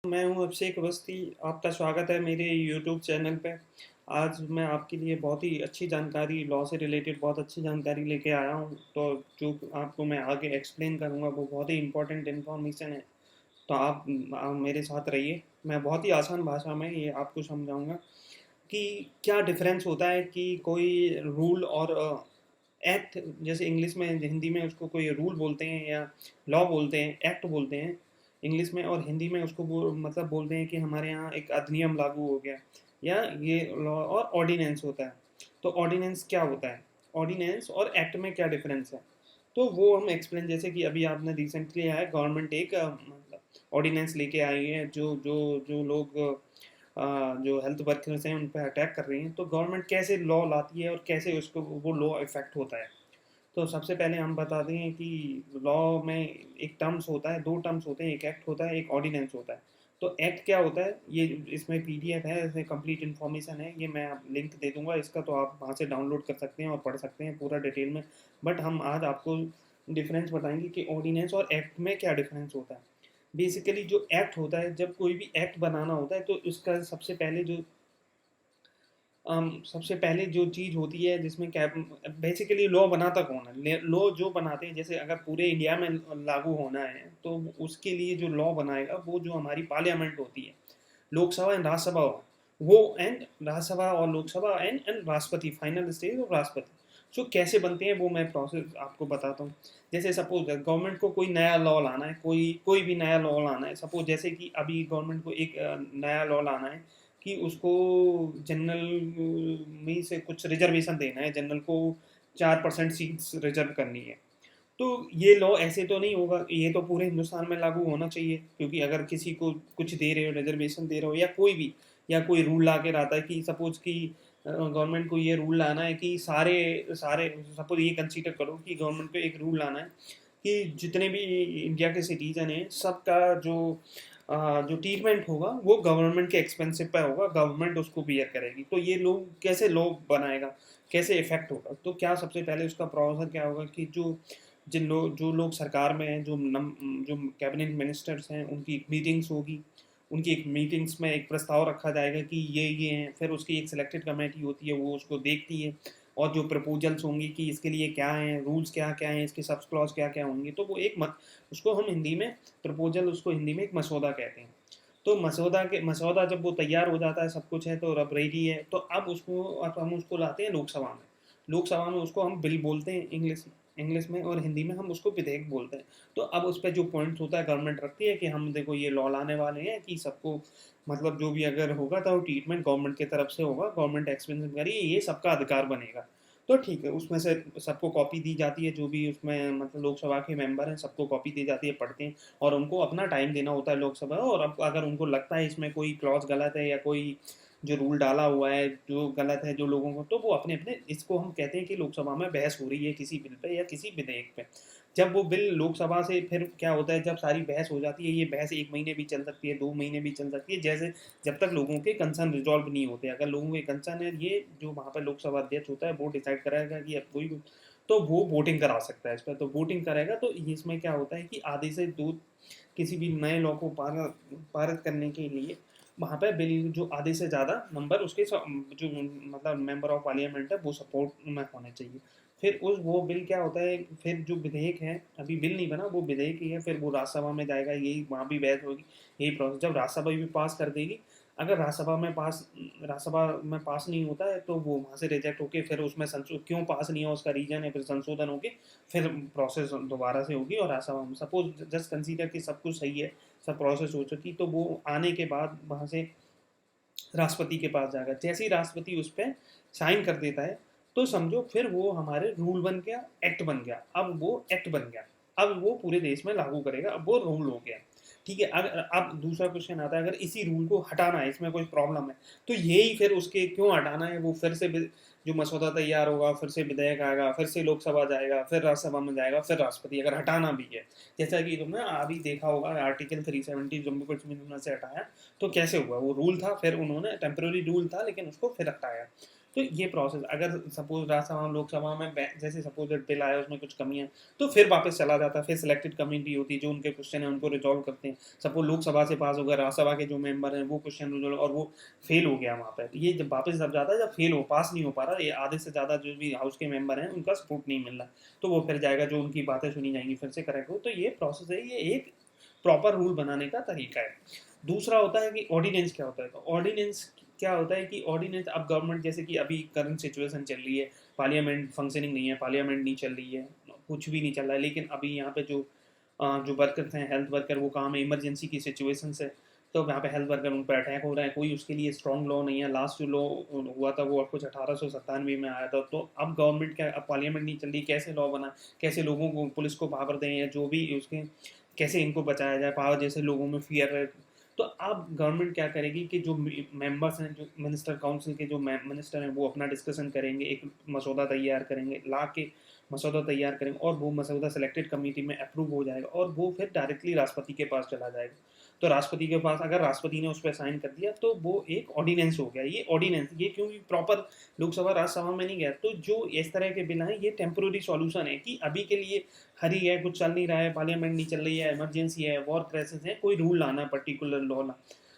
मैं हूँ अभिषेक अवस्थी। आपका स्वागत है मेरे यूट्यूब चैनल पे। आज मैं आपके लिए बहुत ही अच्छी जानकारी, लॉ से रिलेटेड बहुत अच्छी जानकारी लेके आया हूँ। तो जो आपको मैं आगे एक्सप्लेन करूँगा वो बहुत ही इम्पोर्टेंट इन्फॉर्मेशन है। तो आप मेरे साथ रहिए। मैं बहुत ही आसान भाषा में ये आपको समझाऊंगा कि क्या डिफरेंस होता है कि कोई रूल और एक्ट, जैसे इंग्लिश में, हिंदी में उसको कोई रूल बोलते हैं या लॉ बोलते हैं, एक्ट बोलते हैं इंग्लिश में, और हिंदी में उसको मतलब बोलते हैं कि हमारे यहाँ एक अधिनियम लागू हो गया, या ये लॉ और ऑर्डिनेंस होता है। तो ऑर्डिनेंस क्या होता है, ऑर्डिनेंस और एक्ट में क्या डिफरेंस है, तो वो हम एक्सप्लेन। जैसे कि अभी आपने रिसेंटली आया, गवर्नमेंट एक मतलब ऑर्डिनेंस लेके आई है जो जो जो लोग जो हेल्थ वर्कर्स हैं उन पर अटैक कर रही हैं। तो गवर्नमेंट कैसे लॉ लाती है और कैसे उसको वो लॉ इफेक्ट होता है। तो सबसे पहले हम बता दें कि लॉ में एक टर्म्स होता है, दो टर्म्स होते हैं, एक एक्ट होता है, एक ऑर्डिनेंस होता है। तो एक्ट क्या होता है, ये इसमें पीडीएफ है, इसमें कंप्लीट इन्फॉर्मेशन है, ये मैं लिंक दे दूंगा इसका, तो आप वहाँ से डाउनलोड कर सकते हैं और पढ़ सकते हैं पूरा डिटेल में। बट हम आज आपको डिफरेंस बताएंगे कि ऑर्डिनेंस और एक्ट में क्या डिफरेंस होता है। बेसिकली जो एक्ट होता है, जब कोई भी एक्ट बनाना होता है तो उसका सबसे पहले जो चीज़ होती है जिसमें क्या, बेसिकली लॉ बनाता कौन है, लॉ जो बनाते हैं, जैसे अगर पूरे इंडिया में लागू होना है तो उसके लिए जो लॉ बनाएगा वो जो हमारी पार्लियामेंट होती है, लोकसभा एंड राज्यसभा, वो एंड राज्यसभा और लोकसभा एंड राष्ट्रपति, फाइनल स्टेज और राष्ट्रपति। सो कैसे बनते हैं वो मैं प्रोसेस आपको बताता हूँ। जैसे सपोज गवर्नमेंट को कोई नया लॉ लाना है, कोई कोई भी नया लॉ लाना है, सपोज जैसे कि अभी गवर्नमेंट को एक नया लॉ लाना है कि उसको जनरल में से कुछ रिजर्वेशन देना है, जनरल को 4% सीट्स रिजर्व करनी है। तो ये लॉ ऐसे तो नहीं होगा, ये तो पूरे हिंदुस्तान में लागू होना चाहिए, क्योंकि अगर किसी को कुछ दे रहे हो, रिजर्वेशन दे रहे हो, या कोई भी, या कोई रूल ला के लाता है कि सपोज कि गवर्नमेंट को ये रूल लाना है कि सारे सारे सपोज ये कंसीडर करो कि गवर्नमेंट को एक रूल लाना है कि जितने भी इंडिया के सिटीजन हैं सबका जो ट्रीटमेंट होगा वो गवर्नमेंट के एक्सपेंसिव पे होगा, गवर्नमेंट उसको बियर करेगी। तो ये लोग कैसे लोग बनाएगा, कैसे इफेक्ट होगा, तो क्या सबसे पहले उसका प्रोसेस क्या होगा कि जो लोग सरकार में हैं, जो कैबिनेट मिनिस्टर्स हैं, उनकी एक मीटिंग्स होगी। उनकी एक मीटिंग्स में एक प्रस्ताव रखा जाएगा कि ये हैं, फिर उसकी एक सिलेक्टेड कमेटी होती है, वो उसको देखती है, और जो प्रपोजल्स होंगी कि इसके लिए क्या हैं, रूल्स क्या क्या हैं, इसके सब क्लॉज क्या क्या होंगे, तो वो एक उसको हम हिंदी में प्रपोजल, उसको हिंदी में एक मसौदा कहते हैं। तो मसौदा जब वो तैयार हो जाता है, सब कुछ है, तो अब रेडी है, तो अब हम उसको लाते हैं लोकसभा में। लोकसभा में उसको हम बिल बोलते हैं इंग्लिश इंग्लिश में, और हिंदी में हम उसको विधेयक बोलते हैं। तो अब उस पर जो पॉइंट्स होता है, गवर्नमेंट रखती है कि हम देखो ये लॉ लाने वाले हैं कि सबको, मतलब जो भी अगर होगा तो ट्रीटमेंट गवर्नमेंट की तरफ से होगा, गवर्नमेंट एक्सपेंसिव करिए, ये सबका अधिकार बनेगा। तो ठीक है, उसमें से सबको कॉपी दी जाती है, जो भी उसमें मतलब लोकसभा के मेंबर हैं सबको कॉपी दी जाती है, पढ़ते हैं, और उनको अपना टाइम देना होता है लोकसभा। और अब अगर उनको लगता है इसमें कोई क्लॉज गलत है या कोई जो रूल डाला हुआ है जो गलत है जो लोगों को, तो वो अपने अपने, इसको हम कहते हैं कि लोकसभा में बहस हो रही है किसी बिल पे या किसी विधेयक पे। जब वो बिल लोकसभा से, फिर क्या होता है, जब सारी बहस हो जाती है, ये बहस 1 महीने भी चल सकती है, 2 महीने भी चल सकती है, जैसे जब तक लोगों के कंसर्न रिजॉल्व नहीं होते। अगर लोगों के कंसर्न है, ये जो वहाँ पर लोकसभा अध्यक्ष होता है वो डिसाइड कराएगा कि अब कोई, तो वो वोटिंग करा सकता है इस पर, तो वोटिंग करेगा। तो इसमें क्या होता है कि आधे से दो, किसी भी नए लॉ को पारित करने के लिए वहाँ पे बिल जो आधे से ज़्यादा नंबर उसके जो मतलब मेंबर ऑफ पार्लियामेंट है वो सपोर्ट में होने चाहिए। फिर उस वो बिल क्या होता है, फिर जो विधेयक है, अभी बिल नहीं बना, वो विधेयक ही है, फिर वो राज्यसभा में जाएगा, यही वहाँ भी बहस होगी, यही प्रोसेस। जब राज्यसभा भी पास कर देगी, अगर राज्यसभा में पास नहीं होता है तो वो वहाँ से रिजेक्ट होके, फिर उसमें क्यों पास नहीं हो उसका रीजन है, फिर संशोधन होके फिर प्रोसेस दोबारा से होगी, और राज्यसभा में सपोज जस्ट कंसीडर कि सब कुछ सही है, सब प्रोसेस हो चुकी, तो वो आने के बाद वहाँ से राष्ट्रपति के पास जाएगा। जैसे ही राष्ट्रपति उस पर साइन कर देता है, तो समझो फिर वो हमारे रूल बन गया, एक्ट बन गया। अब वो एक्ट बन गया, अब वो पूरे देश में लागू करेगा, अब वो रूल हो गया। ठीक है, अगर अब दूसरा क्वेश्चन आता है, अगर इसी रूल को हटाना है, इसमें कोई प्रॉब्लम है, तो यही फिर उसके क्यों हटाना है, वो फिर से जो मसौदा तैयार होगा, फिर से विधेयक आएगा, फिर से लोकसभा जाएगा, फिर राज्यसभा में जाएगा, फिर राष्ट्रपति, अगर हटाना भी है। जैसा कि तुमने अभी देखा होगा, आर्टिकल 370 जम्मू कश्मीर से हटाया, तो कैसे हुआ, वो रूल था, फिर उन्होंने टेम्प्रेरी रूल था लेकिन उसको फिर हटाया। तो ये प्रोसेस अगर सपोज राज्यसभा लोकसभा में जैसे सपोज बिल आया उसमें कुछ कमियां, तो फिर वापस चला जाता है, फिर सिलेक्टेड कमेटी होती है जो उनके क्वेश्चन है उनको रिजॉल्व करते हैं। सपोज लोकसभा से पास होगा, राज्यसभा के जो मेंबर हैं वो क्वेश्चन रिजॉल्व और वो फेल हो गया वहाँ पर, ये जब वापस जब जाता है जब फेल हो पास नहीं हो पा रहा, ये आधे से ज़्यादा जो भी हाउस के मेंबर हैं उनका सपोर्ट नहीं मिल रहा, तो वो फिर जाएगा, जो उनकी बातें सुनी जाएंगी फिर से करेक्ट हो। तो ये प्रोसेस है, ये एक प्रॉपर रूल बनाने का तरीका है। दूसरा होता है कि ऑर्डिनेंस क्या होता है। तो ऑर्डिनेंस क्या होता है कि ऑर्डिनेंस अब गवर्नमेंट, जैसे कि अभी करंट सिचुएशन चल रही है, पार्लियामेंट फंक्शनिंग नहीं है, पार्लियामेंट नहीं चल रही है, कुछ भी नहीं चल रहा है, लेकिन अभी यहाँ पे जो वर्कर्स हैं, हेल्थ वर्कर, वो काम है इमरजेंसी की सिचुएशन से, तो यहाँ पे हेल्थ वर्कर उन पर अटैक हो रहा है, कोई उसके लिए स्ट्रॉन्ग लॉ नहीं है। लास्ट जो लॉ हुआ था वो कुछ 1897 में आया था। तो अब गवर्नमेंट क्या, अब पार्लियामेंट नहीं चल रही, कैसे लॉ बना, कैसे लोगों को, पुलिस को पावर दें या जो भी उसके, कैसे इनको बचाया जाए, पावर जैसे लोगों में फियर है। तो अब गवर्नमेंट क्या करेगी कि जो मेंबर्स हैं, जो मिनिस्टर काउंसिल के जो मिनिस्टर हैं, वो अपना डिस्कशन करेंगे, एक मसौदा तैयार करेंगे, ला के मसौदा तैयार करेंगे, और वो मसौदा सेलेक्टेड कमेटी में अप्रूव हो जाएगा और वो फिर डायरेक्टली राष्ट्रपति के पास चला जाएगा। तो राष्ट्रपति के पास अगर राष्ट्रपति ने उस पर साइन कर दिया तो वो एक ऑर्डिनेंस हो गया। ये ऑर्डिनेंस, ये क्योंकि प्रॉपर लोकसभा राज्यसभा में नहीं गया, तो जो इस तरह के बिल हैं ये टेम्पोररी सॉल्यूशन है कि अभी के लिए हरी है, कुछ चल नहीं रहा है, पार्लियामेंट नहीं चल रही है, इमरजेंसी है, वॉर क्राइसिस है, कोई रूल लाना, पर्टिकुलर लॉ ला,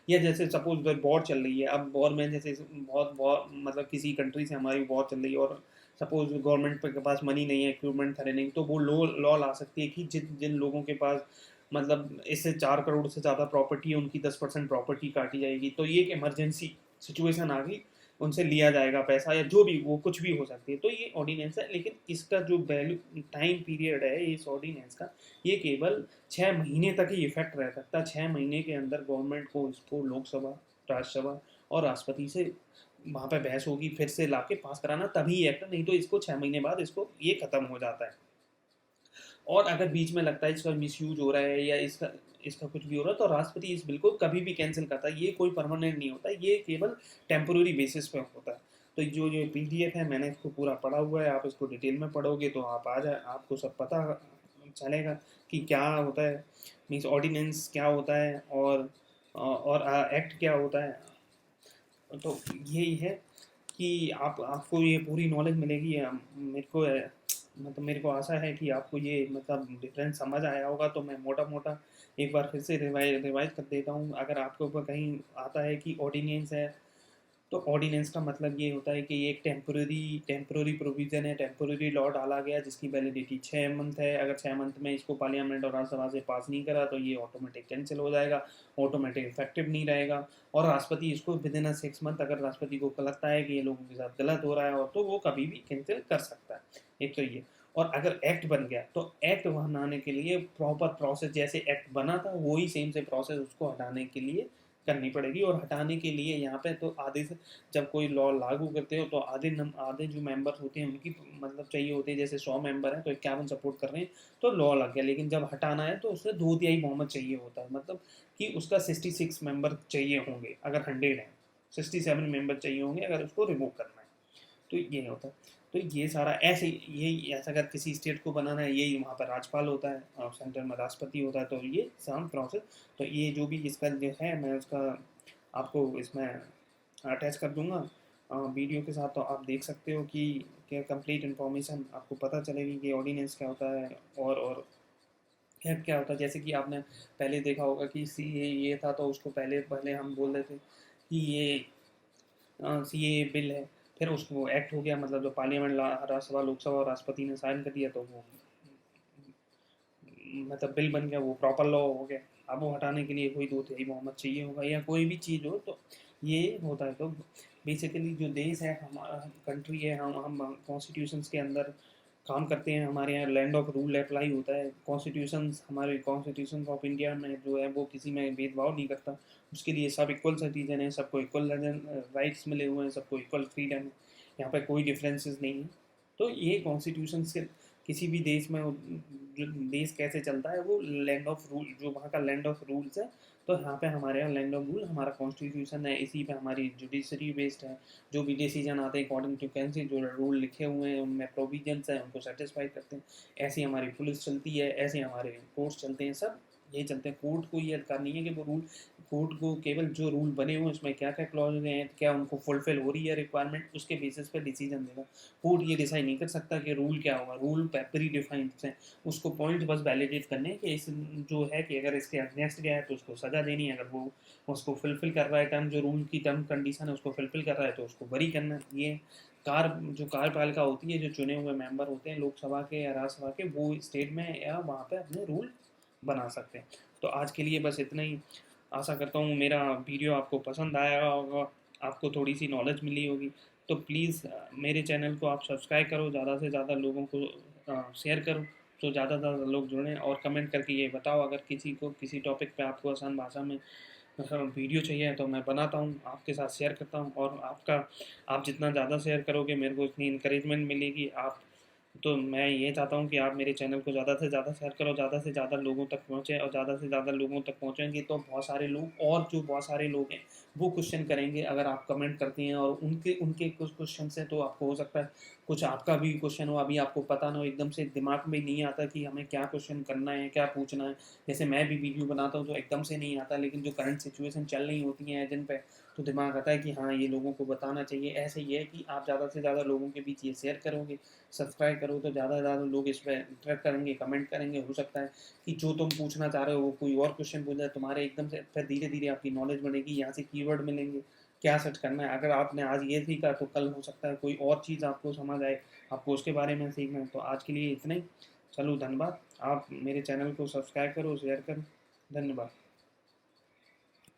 या जैसे सपोज वॉर चल रही है, अब वॉर में जैसे बहुत वॉर, मतलब किसी कंट्री से हमारी वॉर चल रही है और सपोज गवर्नमेंट के पास मनी नहीं है, इक्विपमेंट खरीदने नहीं, तो वो लॉ ला सकती है कि जिन जिन लोगों के पास मतलब इससे 4 करोड़ से ज़्यादा प्रॉपर्टी है, उनकी 10% प्रॉपर्टी काटी जाएगी। तो ये एक इमरजेंसी सिचुएशन आ गई, उनसे लिया जाएगा पैसा, या जो भी, वो कुछ भी हो सकती है। तो ये ऑर्डिनेंस है, लेकिन इसका जो वैल्यू टाइम पीरियड है इस ऑर्डिनेंस का, ये केवल 6 महीने तक ही इफेक्ट रह सकता है। 6 महीने के अंदर गवर्नमेंट को इसको लोकसभा, राज्यसभा और राष्ट्रपति से वहाँ पे बहस होगी, फिर से लाके पास कराना, तभी एक्ट, नहीं तो इसको 6 महीने बाद इसको ये खत्म हो जाता है। और अगर बीच में लगता है इसका मिसयूज हो रहा है या इसका इसका कुछ भी हो रहा है, तो राष्ट्रपति इस बिल को कभी भी कैंसिल करता है। ये कोई परमानेंट नहीं होता, ये केवल टेम्पोररी बेसिस पे होता है। तो जो जो पीडीएफ है, मैंने इसको पूरा पढ़ा हुआ है, आप इसको डिटेल में पढ़ोगे तो आप आ जाए, आपको सब पता चलेगा कि क्या होता है, मीन्स ऑर्डिनेंस क्या होता है, और एक्ट क्या होता है। तो यही है कि आपको ये पूरी नॉलेज मिलेगी। मेरे को मतलब मेरे को आशा है कि आपको ये मतलब डिफरेंस समझ आया होगा। तो मैं मोटा मोटा एक बार फिर से रिवाइज कर देता हूँ। अगर आपके ऊपर कहीं आता है कि ऑर्डिनेंस है, तो ऑर्डिनेंस का मतलब ये होता है कि ये एक टेम्पररी प्रोविज़न है, टेम्पररी लॉ डाला गया जिसकी वैलिडिटी 6 मंथ है। अगर 6 मंथ में इसको पार्लियामेंट और राज्यसभा से पास नहीं करा तो ये ऑटोमेटिक कैंसिल हो जाएगा, ऑटोमेटिक इफेक्टिव नहीं रहेगा। और राष्ट्रपति इसको विद इन 6 मंथ, अगर राष्ट्रपति को लगता है कि ये लोगों के साथ गलत हो रहा है और तो वो कभी भी कैंसिल कर सकता है। एक तो ये, और अगर एक्ट बन गया तो एक्ट बनाने के लिए प्रॉपर प्रोसेस, जैसे एक्ट बना था वही सेम से प्रोसेस उसको हटाने के लिए करनी पड़ेगी। और हटाने के लिए यहाँ पे तो आधे से, जब कोई लॉ लागू करते हो तो आधे जो मेंबर्स होते हैं उनकी मतलब चाहिए होते हैं। जैसे 100 मेंबर हैं तो 51 सपोर्ट कर रहे हैं तो लॉ लग गया, लेकिन जब हटाना है तो उससे 2/3 बहुमत चाहिए होता है, मतलब कि उसका 66 मेंबर चाहिए होंगे अगर 100 है, 67 मेंबर चाहिए होंगे अगर उसको रिमूव करना है। तो ये होता है। तो ये सारा ऐसे, यही ऐसा अगर किसी स्टेट को बनाना है, यही वहाँ पर राज्यपाल होता है और सेंटर में राष्ट्रपति होता है। तो ये सम प्रोसेस, तो ये जो भी इसका जो है मैं उसका आपको इसमें अटैच कर दूंगा वीडियो के साथ, तो आप देख सकते हो कि क्या कंप्लीट इन्फॉर्मेशन आपको पता चलेगी कि ऑर्डिनेंस क्या होता है और एक्ट क्या होता है। जैसे कि आपने पहले देखा होगा कि सी ये था, तो उसको पहले पहले हम बोल रहे थे कि ये सी बिल है, फिर उसको एक्ट हो गया, मतलब जो पार्लियामेंट, राज्यसभा, लोकसभा और राष्ट्रपति ने साइन कर दिया तो वो मतलब बिल बन गया, वो प्रॉपर लॉ हो गया। अब वो हटाने के लिए कोई 2/3 बहुमत चाहिए होगा या कोई भी चीज़ हो, तो ये होता है। तो बेसिकली जो देश है, हमारा कंट्री है, हम कॉन्स्टिट्यूशंस के अंदर काम करते हैं। हमारे यहाँ लैंड ऑफ रूल अप्लाई होता है। कॉन्स्टिट्यूशंस, हमारे कॉन्स्टिट्यूशन ऑफ इंडिया में जो है वो किसी में भेदभाव नहीं करता। उसके लिए सब इक्वल सिटीजन है, सबको इक्वल राइट्स मिले हुए हैं, सबको इक्वल फ्रीडम है। यहाँ पर कोई डिफरेंसेस नहीं है। तो ये कॉन्स्टिट्यूशन से किसी भी देश में जो देश कैसे चलता है वो लैंड ऑफ रूल, जो वहाँ का लैंड ऑफ रूल्स है। तो यहाँ पे हमारे यहाँ लैंड ऑफ रूल हमारा कॉन्स्टिट्यूशन है, इसी पे हमारी जुडिशरी बेस्ड है। जो भी डिसीजन आते हैं अकॉर्डिंग टू कैंसी, जो रूल लिखे हुए हैं उनमें प्रोविजंस हैं उनको सेटिस्फाई करते हैं। ऐसी हमारी पुलिस चलती है, ऐसे हमारे कोर्ट्स चलते हैं, सब ये चलते हैं। कोर्ट को ये अधिकार नहीं है कि वो रूल कोर्ट को केवल जो रूल बने हुए हैं उसमें क्या क्या क्लॉज हैं, क्या उनको फुलफिल हो रही है रिक्वायरमेंट, उसके बेसिस पे डिसीजन देगा। कोर्ट ये डिसाइड नहीं कर सकता कि रूल क्या होगा, रूल प्री डिफाइंड हैं, उसको पॉइंट बस वैलिडेट करने हैं कि इस जो है कि अगर इसके अगेंस्ट गया है तो उसको सज़ा देनी है, अगर वो उसको फुलफिल कर रहा है टर्म, जो रूल की टर्म कंडीशन है उसको फुलफिल कर रहा है तो उसको बरी करना है। ये जो कार्यपालिका होती है, जो चुने हुए मेंबर होते हैं लोकसभा के या राज्यसभा के, वो स्टेट में या वहाँ पे अपने रूल बना सकते हैं। तो आज के लिए बस इतना ही। आशा करता हूँ मेरा वीडियो आपको पसंद आया होगा, आपको थोड़ी सी नॉलेज मिली होगी। तो प्लीज़ मेरे चैनल को आप सब्सक्राइब करो, ज़्यादा से ज़्यादा लोगों को शेयर करो, तो ज़्यादा से ज़्यादा लोग जुड़ें। और कमेंट करके ये बताओ अगर किसी को किसी टॉपिक पे आपको आसान भाषा में वीडियो चाहिए तो मैं बनाता हूँ, आपके साथ शेयर करता हूँ। और आप जितना ज़्यादा शेयर करोगे मेरे को उतनी इंकरेजमेंट मिलेगी। तो मैं ये चाहता हूँ कि आप मेरे चैनल को ज़्यादा से ज़्यादा शेयर करो, ज़्यादा से ज़्यादा लोगों तक पहुँचे, और ज़्यादा से ज़्यादा लोगों तक पहुँचेंगे तो बहुत सारे लोग, और जो बहुत सारे लोग हैं वो क्वेश्चन करेंगे अगर आप कमेंट करती हैं, और उनके उनके कुछ क्वेश्चन हैं तो आपको हो सकता है कुछ आपका भी क्वेश्चन हो, अभी आपको पता ना हो, एकदम से दिमाग में नहीं आता कि हमें क्या क्वेश्चन करना है, क्या पूछना है। जैसे मैं भी वीडियो बनाता हूँ तो एकदम से नहीं आता, लेकिन जो करंट सिचुएशन चल रही होती हैं जिन पे, तो दिमाग आता है कि हाँ ये लोगों को बताना चाहिए। ऐसे ही है कि आप ज़्यादा से ज़्यादा लोगों के बीच ये शेयर करोगे, सब्सक्राइब करो, तो ज़्यादा से ज़्यादा लोग इस पर इंटरेक्ट करेंगे, कमेंट करेंगे। हो सकता है कि जो तुम पूछना चाह रहे हो वो कोई और क्वेश्चन पूछ जाए तुम्हारे एकदम से, फिर धीरे धीरे आपकी नॉलेज बढ़ेगी, यहाँ से कीवर्ड मिलेंगे, क्या सर्च करना है। अगर आपने आज ये सीखा तो कल हो सकता है कोई और चीज़ आपको समझ आए, आपको उसके बारे में सीखना है। तो आज के लिए इतना ही। चलो धन्यवाद। आप मेरे चैनल को सब्सक्राइब करो, शेयर करो। धन्यवाद।